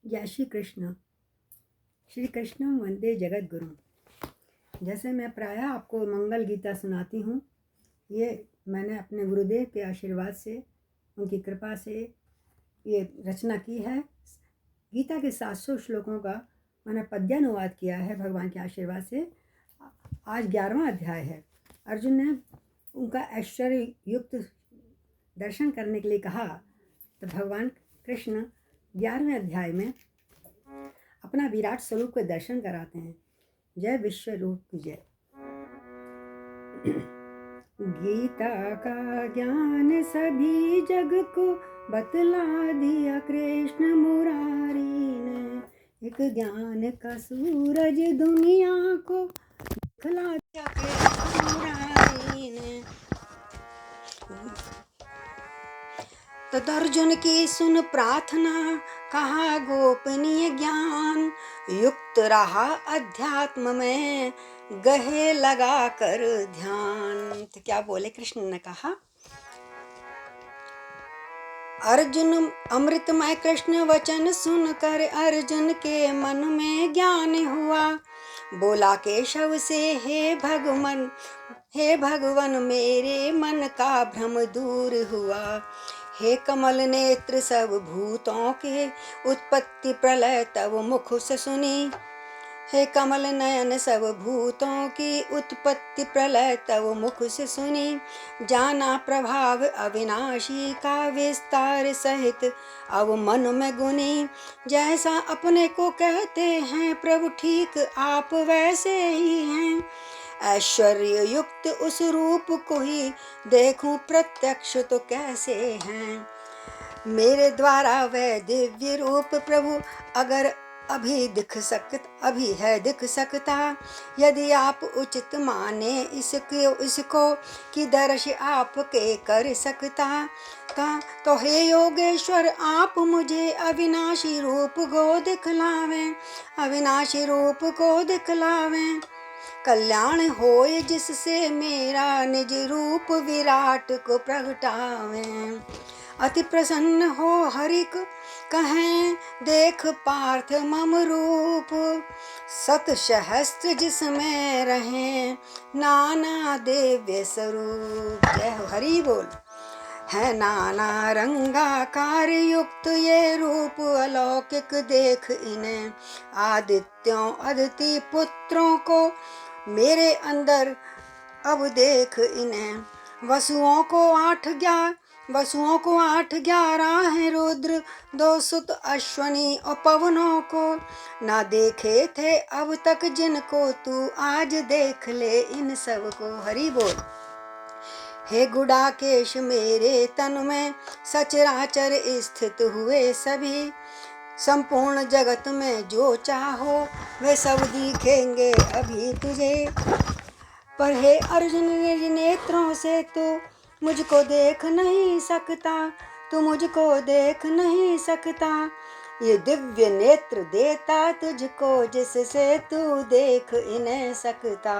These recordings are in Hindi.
जय श्री कृष्ण। श्री कृष्ण वंदे जगत गुरु। जैसे मैं प्रायः आपको मंगल गीता सुनाती हूँ, ये मैंने अपने गुरुदेव के आशीर्वाद से, उनकी कृपा से ये रचना की है। गीता के 700 श्लोकों का मैंने पद्यानुवाद किया है भगवान के आशीर्वाद से। आज 11वां अध्याय है। अर्जुन ने उनका ऐश्वर्य युक्त दर्शन करने के लिए कहा, तो भगवान कृष्ण 11वें अध्याय में अपना विराट स्वरूप के दर्शन कराते हैं। जय विश्व रूप की जय। गीता का ज्ञान सभी जग को बतला दिया कृष्ण मुरारी ने। एक ज्ञान का सूरज दुनिया को दिखला दिया कृष्ण मुरारी ने। तो अर्जुन की सुन प्रार्थना, कहा गोपनीय ज्ञान, युक्त रहा अध्यात्म में, गहे लगा कर ध्यान। तो क्या बोले कृष्ण ने कहा, अर्जुन अमृतमय कृष्ण वचन सुनकर अर्जुन के मन में ज्ञान हुआ। बोला केशव से, हे भगवन मेरे मन का भ्रम दूर हुआ। हे कमल नेत्र सब भूतों के उत्पत्ति प्रलय तब मुख से सुनी। हे कमल नयन सब भूतों की उत्पत्ति प्रलय तब मुख से सुनी। जाना प्रभाव अविनाशी का विस्तार सहित अब मन में गुनी। जैसा अपने को कहते हैं प्रभु ठीक आप वैसे ही हैं। ऐश्वर्य युक्त उस रूप को ही देखूं प्रत्यक्ष तो कैसे हैं। मेरे द्वारा वह दिव्य रूप प्रभु अगर अभी दिख सकता। यदि आप उचित माने इसको कि दर्श आपके कर सकता। तो हे योगेश्वर आप मुझे अविनाशी रूप को दिखलावें। कल्याण होए जिससे मेरा निज रूप विराट को प्रगटावें। अति प्रसन्न हो हरि कहें देख पार्थ मम रूप। सत सहस्त्र जिसमें रहें नाना दिव्य स्वरूप। जय हो हरि बोल। है नाना रंगाकार युक्त ये रूप अलौकिक देख इन्हें। आदित्यों अदिति पुत्रों को मेरे अंदर अब देख इन्हें। वसुओं को 8-11 हैं रुद्र, 2 सुत अश्वनी और पवनों को। ना देखे थे अब तक जिनको तू आज देख ले इन सब को। हरि बोल। हे गुडाकेश मेरे तन में सचराचर स्थित हुए सभी। संपूर्ण जगत में जो चाहो वे सब दिखेंगे अभी तुझे। पर हे अर्जुन निज नेत्रों से तू मुझको देख नहीं सकता। ये दिव्य नेत्र देता तुझको जिससे तू देख इन्हें सकता।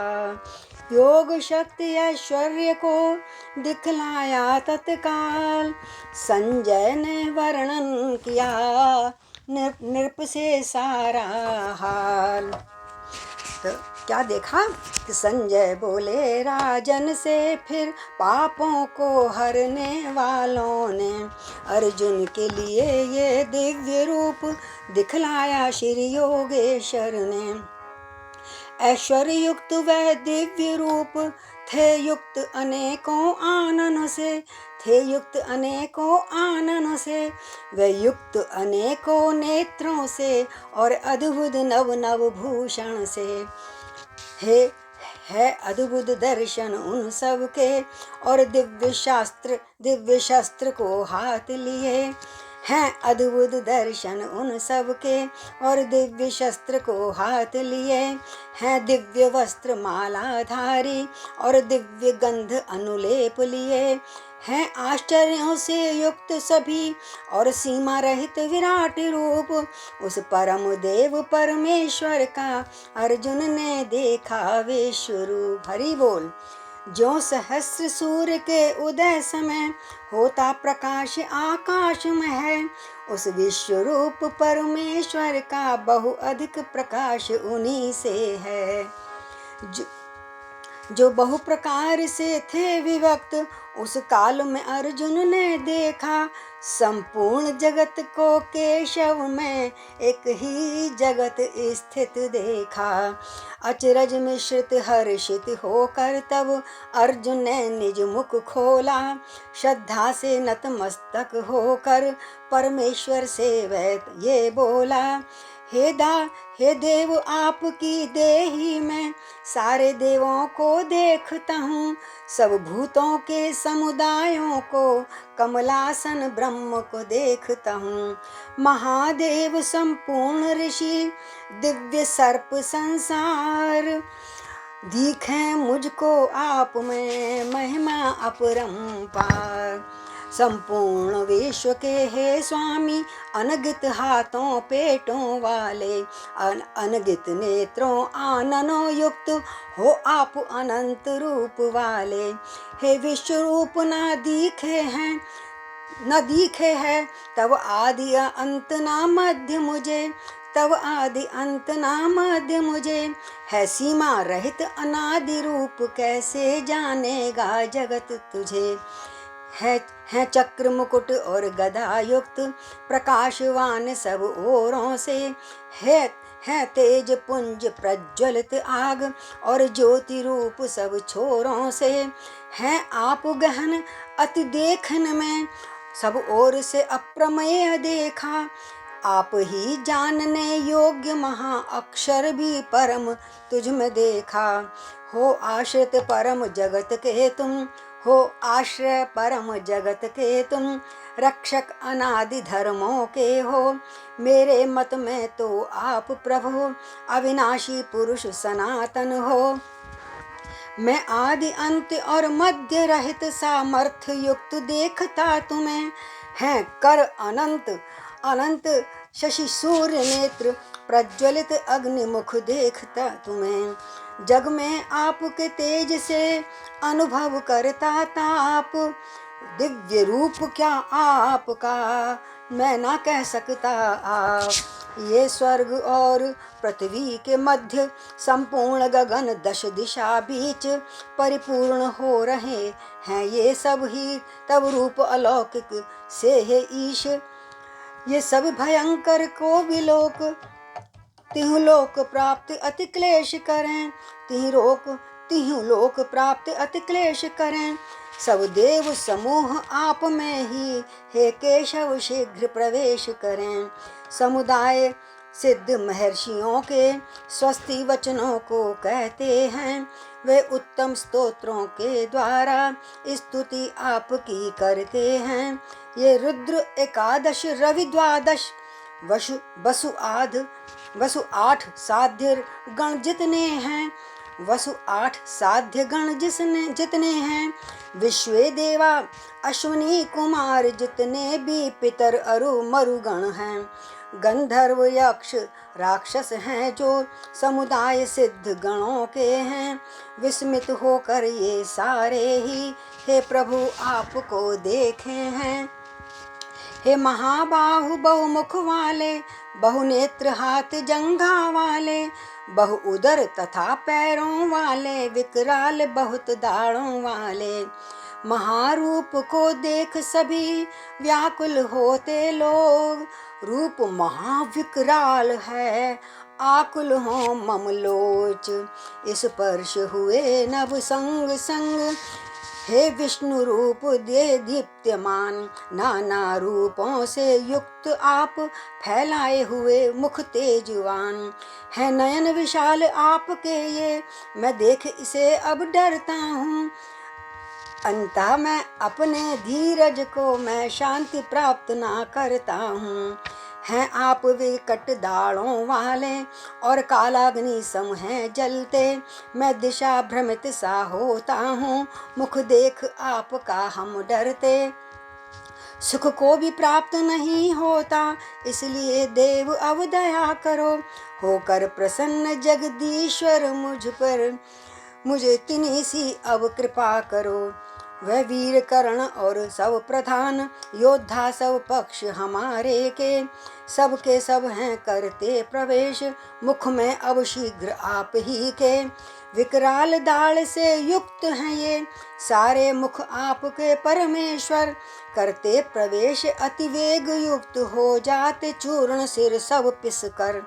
योग शक्ति ऐश्वर्य को दिखलाया तत्काल। संजय ने वर्णन किया नृप से सारा हाल। तो क्या देखा कि संजय बोले राजन से फिर पापों को हरने वालों ने। अर्जुन के लिए ये दिव्य रूप दिखलाया श्री योगेश्वर ने। ऐश्वर्य युक्त वह दिव्य रूप थे युक्त अनेकों आननों से। वे युक्त अनेकों नेत्रों से और अद्भुत नव भूषण से। है अद्भुत दर्शन उन सब के और दिव्य शस्त्र को हाथ लिए। हैं अद्भुत दर्शन उन सब के और दिव्य शस्त्र को हाथ लिए। हैं दिव्य वस्त्र मालाधारी और दिव्य गंध अनुलेप लिए। हैं आश्चर्यों से युक्त सभी और सीमा रहित विराट रूप। उस परम देव परमेश्वर का अर्जुन ने देखा विश्व रूप। हरि बोल। ज्यों सहस्र सूर्य के उदय समय होता प्रकाश आकाश में है, उस विश्व रूप परमेश्वर का बहु अधिक प्रकाश उन्हीं से है। जो बहु प्रकार से थे विभक्त, उस काल में अर्जुन ने देखा, संपूर्ण जगत को केशव में एक ही जगत स्थित देखा। अचरज मिश्रित हर्षित होकर तब अर्जुन ने निज मुख खोला, श्रद्धा से नतमस्तक होकर परमेश्वर से वह ये बोला, हे देव आपकी देही में सारे देवों को देखता हूँ, सब भूतों के समुदायों को कमलासन ब्रह्म को देखता हूँ। महादेव संपूर्ण ऋषि दिव्य सर्प संसार, दिखे मुझको आप में महिमा अपरंपार। संपूर्ण विश्व के हे स्वामी, अनगित हाथों पेटों वाले, अनगित नेत्रों आननों युक्त हो आप अनंत रूप वाले। हे विश्व रूप न दिखे हैं तब आदि अंत ना मध्य मुझे, तब आदि अंत ना मध्य मुझे, है सीमा रहित अनादि रूप कैसे जानेगा जगत तुझे। है चक्र मुकुट और गदा युक्त प्रकाशवान सब ओरों से, है तेज पुंज प्रज्वलित आग और ज्योति रूप सब छोरों से। है आप गहन अति देखन में सब ओर से अप्रमेय देखा, आप ही जानने योग्य महा अक्षर भी परम तुझ में देखा। हो आश्रित परम जगत के तुम, हो आश्रय परम जगत के तुम, रक्षक अनादि धर्मों के हो। मेरे मत में तो आप प्रभु अविनाशी पुरुष सनातन हो। मैं आदि अंत और मध्य रहित सामर्थ्य युक्त देखता तुम्हें, है कर अनंत अनंत शशि सूर्य नेत्र प्रज्वलित अग्निमुख देखता तुम्हें। जग में आपके तेज से अनुभव करता ताप, दिव्य रूप क्या आपका मैं ना कह सकता आप। ये स्वर्ग और पृथ्वी के मध्य संपूर्ण गगन दश दिशा बीच परिपूर्ण हो रहे हैं, ये सब ही तब रूप अलौकिक से है ईश। ये सब भयंकर को विलोक तिहु लोक प्राप्त अति क्लेश करें, तिहु लोक प्राप्त अति क्लेश करें। सब देव समूह आप में ही हे केशव शीघ्र प्रवेश करें। समुदाय सिद्ध महर्षियों के स्वस्ति वचनों को कहते हैं, वे उत्तम स्तोत्रों के द्वारा स्तुति आपकी करते हैं। ये रुद्र एकादश रवि द्वादश वसु आठ साध्य गण जितने हैं, वसु आठ साध्य गण जितने हैं, विश्वे देवा अश्विनी कुमार जितने भी पितर अरु मरुगण हैं। गंधर्व यक्ष राक्षस हैं जो समुदाय सिद्ध गणों के हैं। विस्मित होकर ये सारे ही हे प्रभु आपको देखे हैं। हे महाबाहु बहुमुख वाले, बहुनेत्र हाथ जंघा वाले, बहु उदर तथा पैरों वाले, विकराल बहुत दाढ़ों वाले। महारूप को देख सभी व्याकुल होते लोग, रूप महाविकराल है आकुल हो ममलोच। इस स्पर्श हुए नभ संग संग, हे विष्णु रूप दे दीप्यमान, नाना रूपों से युक्त आप फैलाए हुए मुख तेजवान। है नयन विशाल आपके ये, मैं देख इसे अब डरता हूँ। अंतः मैं अपने धीरज को मैं शांति प्राप्त ना करता हूँ। हैं आप विकट दाढ़ों वाले और कालाग्नि सम हैं जलते, मैं दिशा भ्रमित सा होता हूँ, मुख देख आपका हम डरते। सुख को भी प्राप्त नहीं होता, इसलिए देव अवदया करो, होकर प्रसन्न जगदीश्वर मुझ पर। मुझे तिन्हीं सी अब कृपा करो। वह वीर कर्ण और सब प्रधान योद्धा सब पक्ष हमारे के, सबके सब हैं करते प्रवेश, मुख में अब शीघ्र आप ही के। विकराल दाल से युक्त हैं ये सारे मुख आपके परमेश्वर, करते प्रवेश अति वेग युक्त हो जाते चूर्ण सिर सब पिस कर।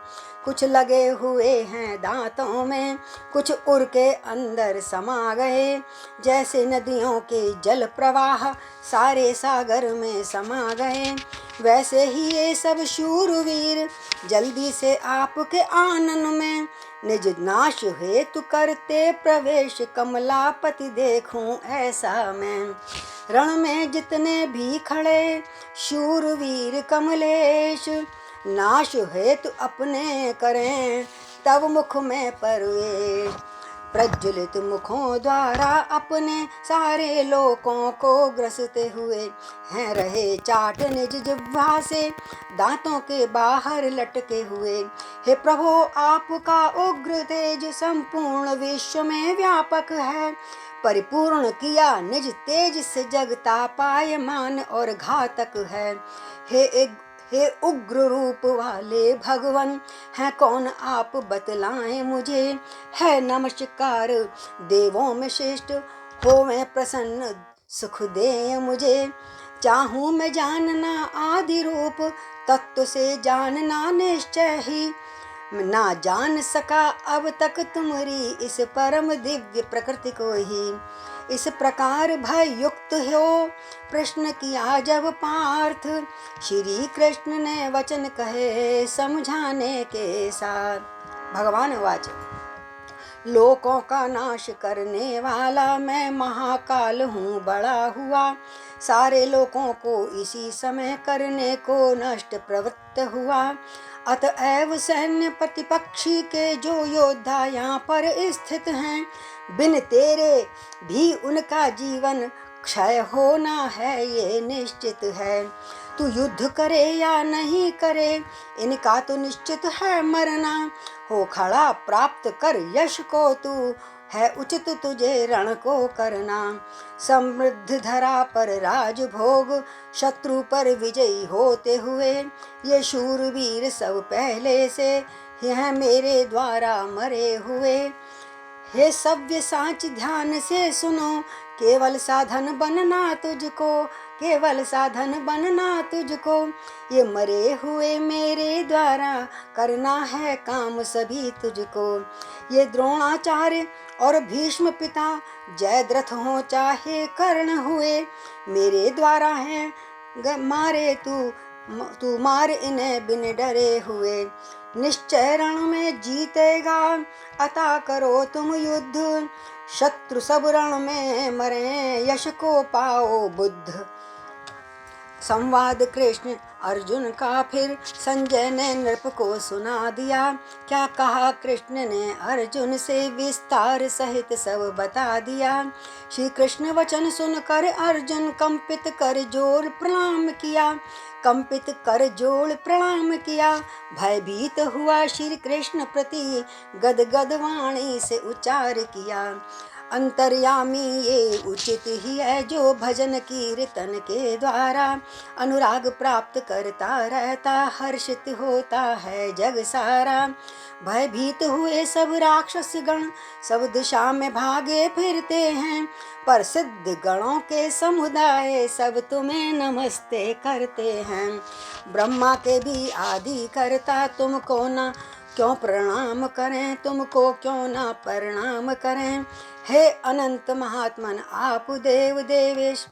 कुछ लगे हुए हैं दांतों में, कुछ उड़ के अंदर समा गए, जैसे नदियों के जल प्रवाह सारे सागर में समा गए। वैसे ही ये सब शूरवीर जल्दी से आपके आनन में, निज नाश हेतु करते प्रवेश, कमलापति देखूं ऐसा मैं। रण में जितने भी खड़े शूरवीर कमलेश, नाश हेतु अपने करें तब मुख में प्रवेश। प्रज्वलित मुखों द्वारा अपने सारे लोकों को ग्रसते हुए हैं रहे चाट निज जिह्वा से, दांतों के बाहर लटके हुए। हे प्रभु आपका उग्र तेज संपूर्ण विश्व में व्यापक है, परिपूर्ण किया निज तेज से जगता पायमान और घातक है। हे उग्र रूप वाले भगवन हैं कौन आप बतलाएं मुझे, है नमस्कार देवों में श्रेष्ठ होवें प्रसन्न सुख दे मुझे। चाहूं मैं जानना आदि रूप तत्व से जानना निश्चय ही, ना जान सका अब तक तुम्हारी इस परम दिव्य प्रकृति को ही। इस प्रकार भय युक्त हो प्रश्न किया जब पार्थ, श्री कृष्ण ने वचन कहे समझाने के साथ। भगवान वाच लोकों का नाश करने वाला मैं महाकाल हूँ बड़ा हुआ, सारे लोकों को इसी समय करने को नष्ट प्रवृत्त हुआ। अतएव सैन्य प्रतिपक्षी के जो योद्धा यहाँ पर स्थित हैं, बिन तेरे भी उनका जीवन क्षय होना है ये निश्चित है। तू युद्ध करे या नहीं करे इनका तो निश्चित है मरना, हो खड़ा प्राप्त कर यश को तू है उचित तुझे रण को करना। समृद्ध धरा पर राज भोग शत्रु पर विजयी होते हुए, ये शूरवीर सब पहले से यह मेरे द्वारा मरे हुए। हे सव्य साच ध्यान से सुनो, केवल साधन बनना तुझको, केवल साधन बनना तुझको। ये मरे हुए मेरे द्वारा करना है काम सभी तुझको। ये द्रोणाचार्य और भीष्म पिता जयद्रथ हो चाहे कर्ण हुए, मेरे द्वारा है मारे तू मार इन्हें बिन डरे हुए। निश्चय रण में जीतेगा अता करो तुम युद्ध, शत्रु सब रण में मरे यश को पाओ बुद्ध। संवाद कृष्ण अर्जुन का फिर संजय ने नृप को सुना दिया, क्या कहा कृष्ण ने अर्जुन से विस्तार सहित सब बता दिया। श्री कृष्ण वचन सुनकर अर्जुन कंपित कर जोर प्रणाम किया, कंपित कर जोड़ प्रणाम किया। भयभीत हुआ श्री कृष्ण प्रति गदगद वाणी से उच्चार किया, अंतर्यामी ये उचित ही है जो भजन कीर्तन के द्वारा अनुराग प्राप्त करता रहता, हर्षित होता है जग सारा। भयभीत हुए सब राक्षस गण सब दिशा में भागे फिरते हैं, पर सिद्ध गणों के समुदाय सब तुम्हें नमस्ते करते हैं। ब्रह्मा के भी आदि करता तुमको ना क्यों प्रणाम करें, तुमको क्यों ना प्रणाम करें। हे अनंत महात्मन आप देव देवेश,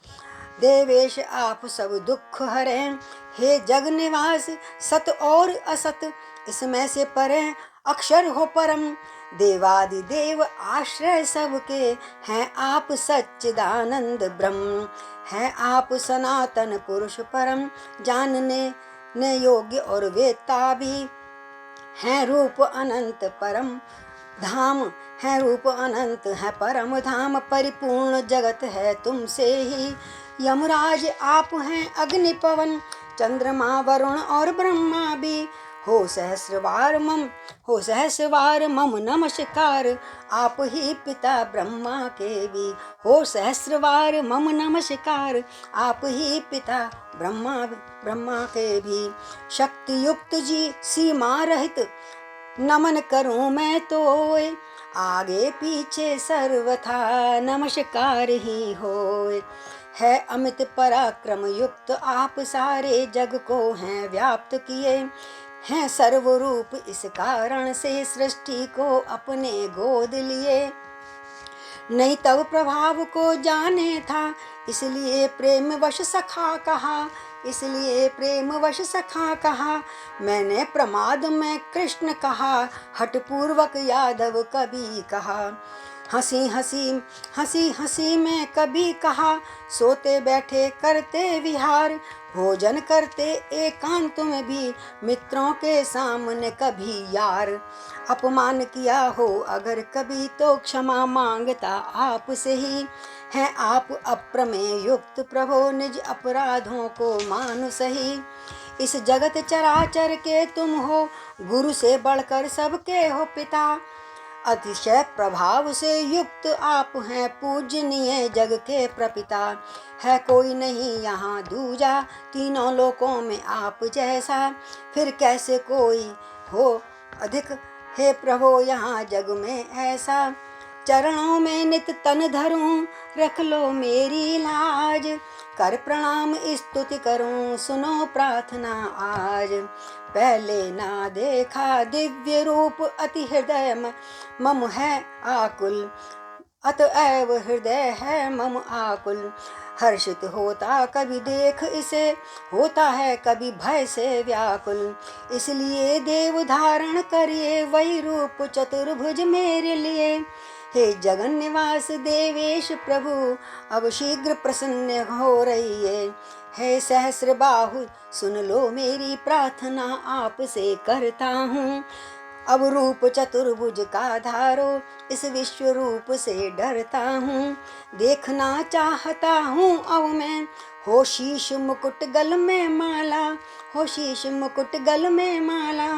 देवेश आप सब दुख हरें। हे जग निवास सत और असत इसमें से परे अक्षर हो परम, देवादि देव आश्रय सबके हैं आप सच्चिदानंद ब्रह्म। हैं आप सनातन पुरुष परम जानने ने योग्य और वेत्ता भी, हैं रूप अनंत परम धाम, है रूप अनंत है परम धाम। परिपूर्ण जगत है तुमसे ही, यमराज आप हैं अग्नि पवन चंद्रमा वरुण और ब्रह्मा भी। हो सहस्रवार मम नमस्कार, आप ही पिता ब्रह्मा के भी। हो सहस्रवार मम नमस्कार, आप ही पिता ब्रह्मा के भी। शक्ति युक्त जी सीमा रहित नमन करूं मैं तोय, आगे पीछे सर्वथा नमस्कार ही होय। है अमित पराक्रम युक्त आप, सारे जग को हैं व्याप्त किए। हैं सर्वरूप इस कारण से सृष्टि को अपने गोद लिए। नहीं तब प्रभाव को जाने था, इसलिए प्रेम वश सखा कहा। इसलिए प्रेम वश सखा कहा, मैंने प्रमाद में कृष्ण कहा। हठ पूर्वक यादव कभी कहा, हंसी हंसी में कभी कहा। सोते बैठे करते विहार, भोजन करते एकांत में भी। मित्रों के सामने कभी यार, अपमान किया हो अगर कभी तो क्षमा मांगता आपसे ही। हैं आप अप्रमेय युक्त प्रभो, निज अपराधों को मानो सही। इस जगत चराचर के तुम हो, गुरु से बढ़कर सबके हो पिता। अतिशय प्रभाव से युक्त आप हैं, पूजनीय जग के प्रपिता। है कोई नहीं यहाँ दूजा, तीनों लोकों में आप जैसा। फिर कैसे कोई हो अधिक, हे प्रभो यहाँ जग में ऐसा। चरणों में नित तन धरूं, रख लो मेरी लाज। कर प्रणाम स्तुति करूं, सुनो प्रार्थना आज। पहले ना देखा दिव्य रूप, अति हृदय मम है आकुल। अतएव हृदय है मम आकुल। हर्षित होता कभी देख इसे, होता है कभी भय से व्याकुल। इसलिए देव धारण करिए, वही रूप चतुर्भुज मेरे लिए। हे जगन निवास देवेश प्रभु, अब शीघ्र प्रसन्न हो रहिए। हे सहस्र बाहु सुन लो मेरी प्रार्थना, आपसे करता हूँ। अब रूप चतुर्भुज का धारो, इस विश्व रूप से डरता हूँ। देखना चाहता हूँ अब मैं, हो शीश मुकुट गल में माला। हो शीश मुकुट गल में माला।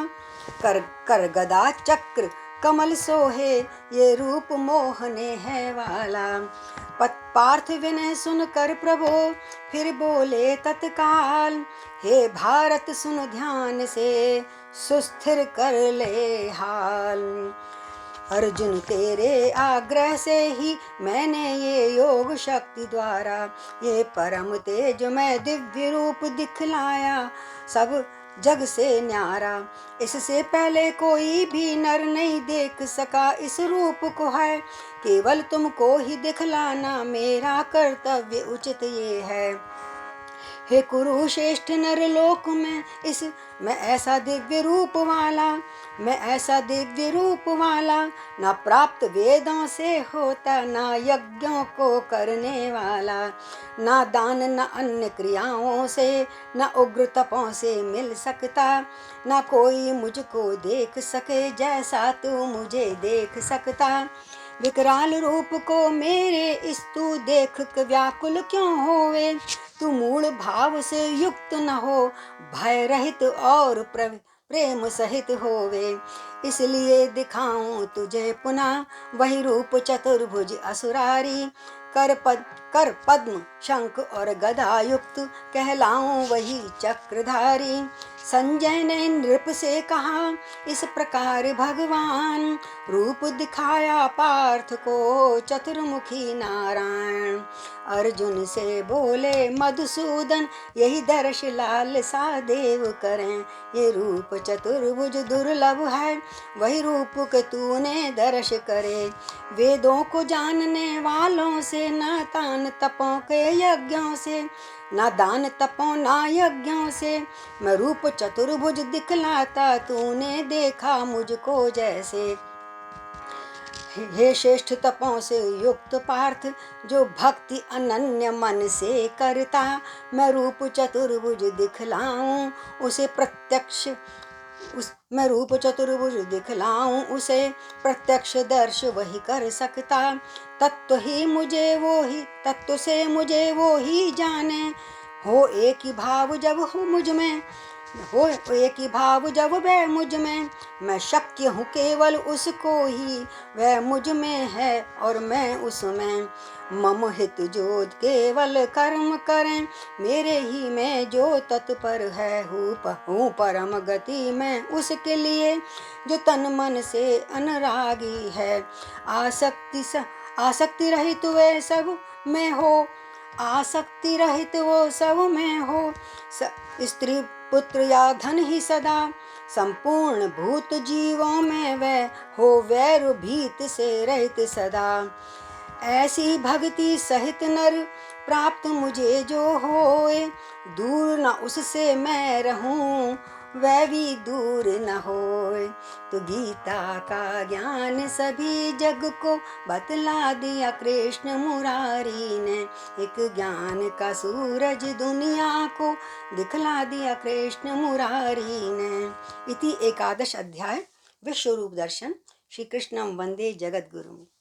कर गदा चक्र कमल सोहे, ये रूप मोहने है वाला। पार्थ विनय सुन कर प्रभो, फिर बोले तत्काल। हे भारत सुन ध्यान से, सुस्थिर कर ले हाल। अर्जुन तेरे आग्रह से ही मैंने ये योग शक्ति द्वारा, ये परम तेज मैं दिव्य रूप दिखलाया। सब जग से न्यारा, इससे पहले कोई भी नर नहीं देख सका इस रूप को है। केवल तुमको ही दिखलाना मेरा कर्तव्य उचित ये है। हे कुरुश्रेष्ठ नर लोक में मैं ऐसा दिव्य रूप वाला। मैं ऐसा दिव्य रूप वाला, ना प्राप्त वेदों से होता, ना यज्ञों को करने वाला। ना दान न अन्य क्रियाओं से, ना उग्र तपों से मिल सकता। ना कोई मुझको देख सके जैसा तू मुझे देख सकता। विकराल रूप को मेरे स्तु देख के व्याकुल क्यों होवे। तू मूल भाव से युक्त न हो, भय रहित और प्रेम सहित होवे। इसलिए दिखाऊं तुझे पुनः, वही रूप चतुर्भुज असुरारी। कर पद्म शंख और गदा युक्त, कहलाऊं वही चक्रधारी। संजय ने नृप से कहा, इस प्रकार भगवान रूप दिखाया पार्थ को चतुर्मुखी नारायण। अर्जुन से बोले मधुसूदन, यही दर्श लालसा देव करें। ये रूप चतुर्भुज दुर्लभ है, वही रूप के तूने दर्श करे। वेदों को जानने वालों से, ना तान तपों के यज्ञों से, ना दान तपों ना यज्ञों से, मैं रूप चतुर्भुज दिखलाता तूने देखा मुझको जैसे। हे श्रेष्ठ तपों से युक्त पार्थ, जो भक्ति अनन्य मन से करता, मैं रूप चतुर्भुज दिखलाऊं उसे प्रत्यक्ष। मैं रूप चतुर्भुज दिखलाऊं उसे प्रत्यक्ष दर्श वही कर सकता। तत्व से मुझे वो ही जाने, हो एक ही भाव जब हो मुझ में, हो एक ही भाव जब वह मुझ में, मैं शक्य हूँ केवल उसको ही, वह मुझ में है और मैं उसमें। मम हित जो केवल कर्म करें, मेरे ही में जो तत्पर है, हूँ परम गति में उसके लिए, जो तन मन से अनुरागी है। आसक्ति रहित वे सब में हो, आसक्ति रहित वो सब में हो, स्त्री पुत्र या धन ही सदा, संपूर्ण भूत जीवों में वह हो, वैर भीत से रहित सदा। ऐसी भक्ति सहित नर प्राप्त मुझे जो होए, दूर न उससे मैं रहूं, वह भी दूर न होए। तो गीता का ज्ञान सभी जग को बतला दिया कृष्ण मुरारी ने, एक ज्ञान का सूरज दुनिया को दिखला दिया कृष्ण मुरारी ने। इति एकादश अध्याय विश्वरूप दर्शन। श्री कृष्णं वंदे जगद्गुरुम्।